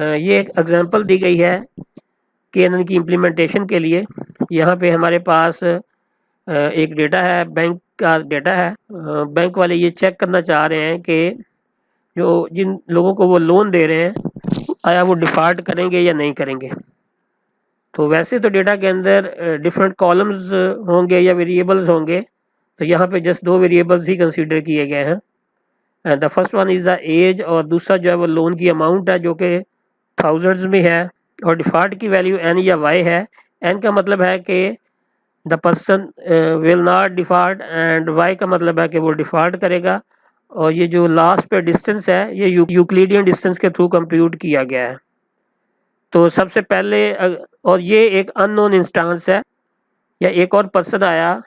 ये एक एग्जांपल दी गई है KNN की इम्प्लीमेंटेशन के लिए। यहाँ पे हमारे पास एक डेटा है, बैंक का डेटा है। बैंक वाले ये चेक करना चाह रहे हैं कि जो जिन लोगों को वो लोन दे रहे हैं आया वो डिफ़ॉल्ट करेंगे या नहीं करेंगे। तो वैसे तो डेटा के अंदर डिफरेंट कॉलम्स होंगे या वेरिएबल्स होंगे, तो यहाँ पे जस्ट 2 वेरिएबल्स ही कंसीडर किए गए हैं। The first one is the age, और दूसरा जो है वो लोन की अमाउंट है जो कि थाउजेंड्स में है, और डिफ़ॉल्ट की वैल्यू एन या वाई है। एन का मतलब है कि the person will not default, and Y का मतलब है कि वो डिफ़ॉल्ट करेगा। और ये जो लास्ट पे डिस्टेंस है ये यूक्लिडियन डिस्टेंस के थ्रू कंप्यूट किया गया है। तो सबसे पहले और ये एक अननोन इंस्टांस है, या एक और पर्सन आया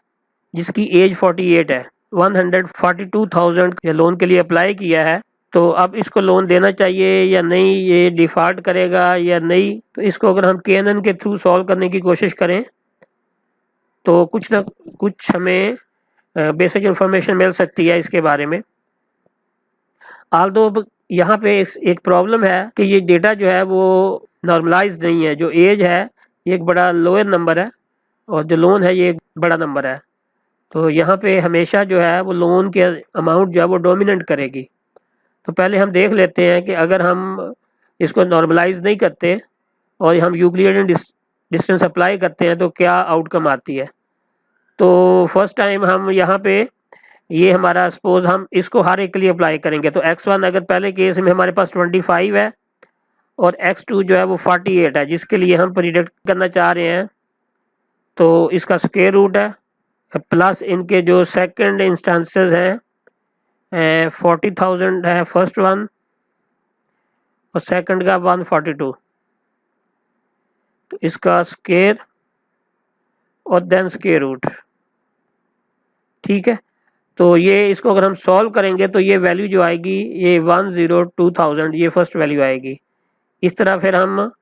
जिसकी एज 48 है, 142,000 ये लोन के लिए अप्लाई किया है। तो अब इसको लोन देना चाहिए या नहीं, ये डिफ़ॉल्ट करेगा या नहीं। तो इसको अगर हम KNN के थ्रू सॉल्व करने की कोशिश करें तो कुछ ना कुछ हमें बेसिक इन्फॉर्मेशन मिल सकती है इसके बारे में। आल्दो यहाँ पे एक प्रॉब्लम है कि ये डेटा जो है वो नॉर्मलाइज्ड नहीं है। जो एज है ये एक बड़ा लोअर नंबर है, और जो लोन है ये एक बड़ा नंबर है। तो यहाँ पे हमेशा जो है वो लोन के अमाउंट जो है वो डोमिनेट करेगी। तो पहले हम देख लेते हैं कि अगर हम इसको नॉर्मलाइज नहीं करते और हम यूक्लिडियन डिस्टेंस अप्लाई करते हैं तो क्या आउटकम आती है। तो फर्स्ट टाइम हम यहाँ पे ये हमारा सपोज हम इसको हर एक के लिए अप्लाई करेंगे। तो x1 अगर पहले केस में हमारे पास 25 है और x2 जो है वो 48 है, जिसके लिए हम प्रिडिक्ट करना चाह रहे हैं, तो इसका स्क्वायर रूट है प्लस इनके जो सेकंड इंस्टेंसेस हैं 40,000 है फर्स्ट वन, और सेकंड का 142, तो इसका स्क्वायर और देन स्क्वायर रूट। ठीक है, तो ये इसको अगर हम सॉल्व करेंगे तो ये वैल्यू जो आएगी ये 102,000 ये फर्स्ट वैल्यू आएगी। इस तरह फिर हम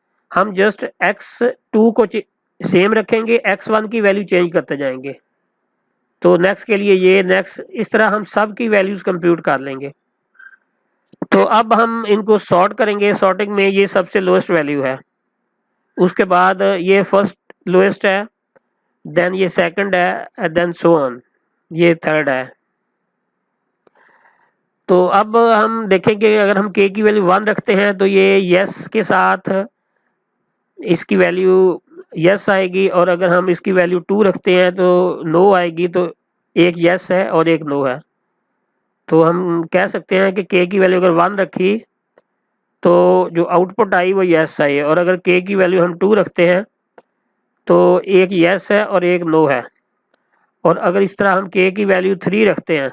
जस्ट x2 को सेम रखेंगे, x1 की वैल्यू चेंज करते जाएंगे। तो नेक्स्ट के लिए ये नेक्स्ट, इस तरह हम सब की वैल्यूज़ कंप्यूट कर लेंगे। तो अब हम इनको सॉर्ट करेंगे। सॉर्टिंग में ये सबसे लोएस्ट वैल्यू है, उसके बाद ये फर्स्ट लोएस्ट है, देन ये सेकंड है, देन सो ऑन ये थर्ड है। तो अब हम देखेंगे अगर हम k की वैल्यू 1 रखते हैं तो ये यस के साथ इसकी वैल्यू यस आएगी, और अगर हम इसकी वैल्यू 2 रखते हैं तो नो आएगी। तो एक यस है और एक नो है। तो हम कह सकते हैं कि k की वैल्यू अगर 1 रखी तो जो आउटपुट आई वो यस आई है, और अगर k की वैल्यू हम 2 रखते हैं तो एक यस है और एक नो है। और अगर इस तरह हम k की वैल्यू 3 रखते हैं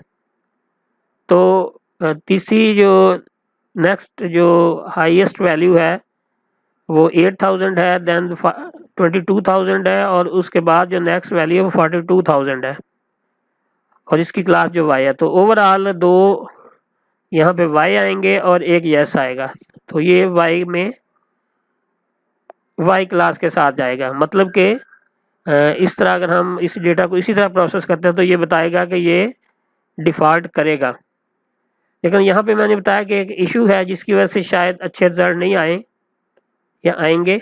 तो तीसरी जो नेक्स्ट जो हाईएस्ट वैल्यू है वो 8,000 है, देन 22,000 है, और उसके बाद जो नेक्स्ट वैल्यू है वो 42,000 है, और इसकी क्लास जो y है। तो ओवरऑल 2 यहाँ पे y आएंगे और एक यस आएगा। तो ये y में y क्लास के साथ जाएगा। मतलब कि इस तरह अगर हम इस डेटा को इसी तरह प्रोसेस करते हैं तो ये बताएगा कि ये डिफ़ॉल्ट करेगा। लेकिन यहाँ पे मैंने बताया कि एक इशू है जिसकी वजह से शायद अच्छे रिजल्ट नहीं आए या आएंगे।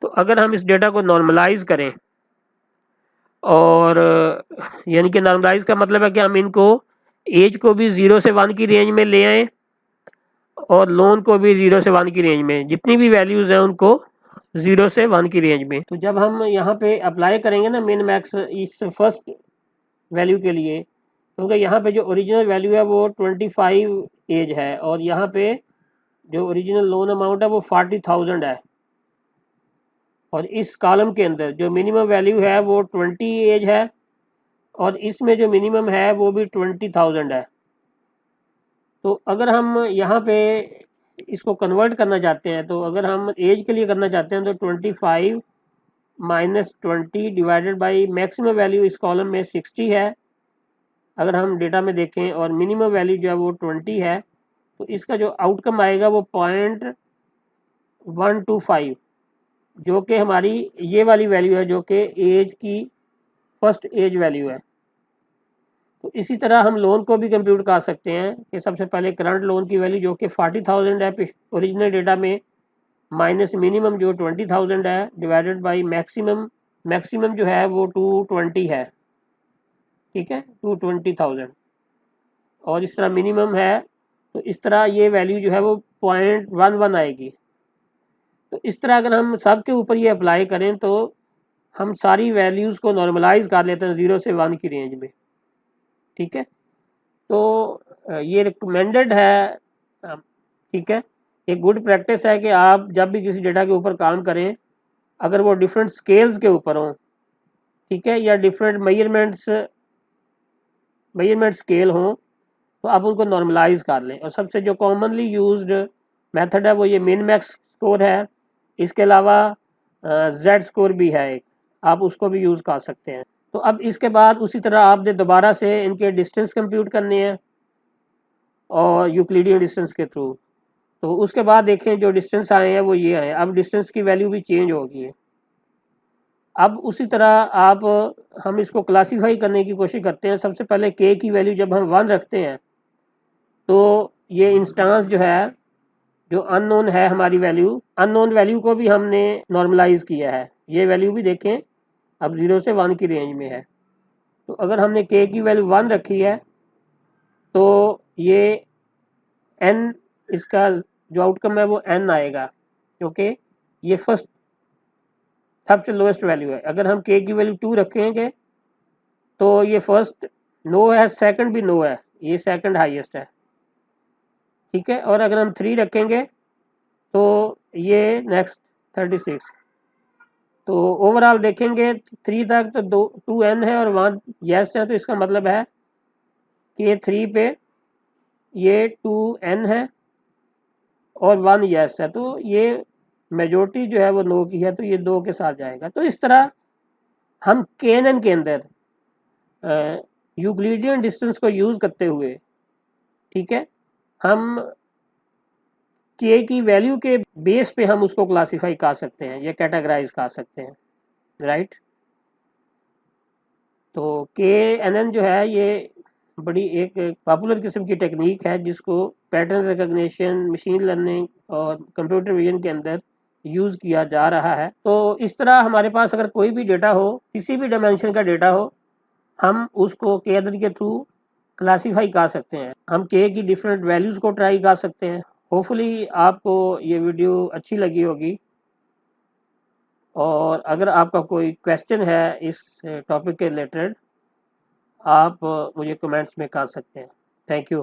तो अगर हम इस डेटा को नॉर्मलाइज करें, और यानी कि नॉर्मलाइज का मतलब है कि हम इनको एज को भी 0 से 1 की रेंज में ले आएँ, और लोन को भी 0 से 1 की रेंज में, जितनी भी वैल्यूज़ हैं उनको 0 से 1 की रेंज में। तो जब हम यहाँ पे अप्लाई करेंगे ना मिन मैक्स इस फर्स्ट वैल्यू के लिए, क्योंकि यहाँ पे जो ओरिजिनल वैल्यू है वो 25 एज है, और यहाँ पे जो ओरिजिनल लोन अमाउंट है वो 40,000 है, और इस कॉलम के अंदर जो मिनिमम वैल्यू है वो 20 एज है, और इसमें जो मिनिमम है वो भी 20,000 है। तो अगर हम यहाँ पे इसको कन्वर्ट करना चाहते हैं, तो अगर हम एज के लिए करना चाहते हैं तो 25 minus 20 divided by maximum value इस कॉलम में 60 है अगर हम डेटा में देखें, और मिनिमम वैल्यू जो है वो 20 है। तो इसका जो आउटकम आएगा वो 0.125, जो कि हमारी ये वाली वैल्यू है, जो कि एज की फर्स्ट एज वैल्यू है। तो इसी तरह हम लोन को भी कंप्यूट कर सकते हैं कि सबसे पहले करंट लोन की वैल्यू जो कि 40,000 है ओरिजिनल डेटा में, माइनस मिनिमम जो 20,000 है डिवाइडेड बाई मैक्सिमम, मैक्सिमम जो है वो 220 है, ठीक है, 220,000, और इस तरह मिनिमम है, तो इस तरह ये वैल्यू जो है वो 0.11 आएगी। तो इस तरह अगर हम सब के ऊपर ये अप्लाई करें तो हम सारी वैल्यूज़ को नॉर्मलाइज कर लेते हैं 0 से 1 की रेंज में, ठीक है। तो ये रिकमेंडेड है, ठीक है, एक गुड प्रैक्टिस है कि आप जब भी किसी डेटा के ऊपर काम करें, अगर वो डिफरेंट स्केल्स के ऊपर हों, ठीक है, या डिफरेंट मेजरमेंट स्केल हों, तो आप उनको नॉर्मलाइज कर लें। और सबसे जो कॉमनली यूज्ड मेथड है वो ये मिन मैक्स स्कोर है। इसके अलावा जेड स्कोर भी है एक, आप उसको भी यूज़ कर सकते हैं। तो अब इसके बाद उसी तरह आपने दोबारा से इनके डिस्टेंस कंप्यूट करने हैं और यूक्लिडियन डिस्टेंस के थ्रू। तो उसके बाद देखें जो डिस्टेंस आए हैं वो ये आए, अब डिस्टेंस की वैल्यू भी चेंज होगी। अब उसी तरह आप हम इसको क्लासीफाई करने की कोशिश करते हैं। सबसे पहले के की वैल्यू जब हम 1 रखते हैं तो ये इंस्टांस जो है, जो अननोन है हमारी वैल्यू, अननोन वैल्यू को भी हमने नॉर्मलाइज किया है। ये वैल्यू भी देखें अब 0 से 1 की रेंज में है। तो अगर हमने के की वैल्यू 1 रखी है तो ये एन, इसका जो आउटकम है वो एन आएगा, क्योंकि ये फर्स्ट सबसे लोएस्ट वैल्यू है। अगर हम के की वैल्यू 2 रखेंगे तो ये फर्स्ट नो है, सेकंड भी नो है, ये सेकंड हाईएस्ट है, ठीक है। और अगर हम 3 रखेंगे तो ये नेक्स्ट 36। तो ओवरऑल देखेंगे 3 तक तो 2 एन है और 1 यस है, तो इसका मतलब है कि 3 पे ये 2 एन है और 1 यस है, तो ये मेजोरिटी जो है वो नो की है, तो ये 2 के साथ जाएगा। तो इस तरह हम केएनएन के अंदर यूक्लिडियन डिस्टेंस को यूज़ करते हुए, ठीक है, हम के की वैल्यू के बेस पे हम उसको क्लासीफाई कर सकते हैं या कैटेगराइज कर सकते हैं, राइट। तो के एन एन जो है ये बड़ी एक पॉपुलर किस्म की टेक्निक है जिसको पैटर्न रिकग्निशन, मशीन लर्निंग और कंप्यूटर विजन के अंदर यूज़ किया जा रहा है। तो इस तरह हमारे पास अगर कोई भी डेटा हो, किसी भी डायमेंशन का डेटा हो, हम उसको के अदद के थ्रू क्लासीफाई कर सकते हैं। हम के की डिफरेंट वैल्यूज़ को ट्राई कर सकते हैं। होपफुली आपको ये वीडियो अच्छी लगी होगी, और अगर आपका कोई क्वेश्चन है इस टॉपिक के रिलेटेड, आप मुझे कमेंट्स में कर सकते हैं। Thank you.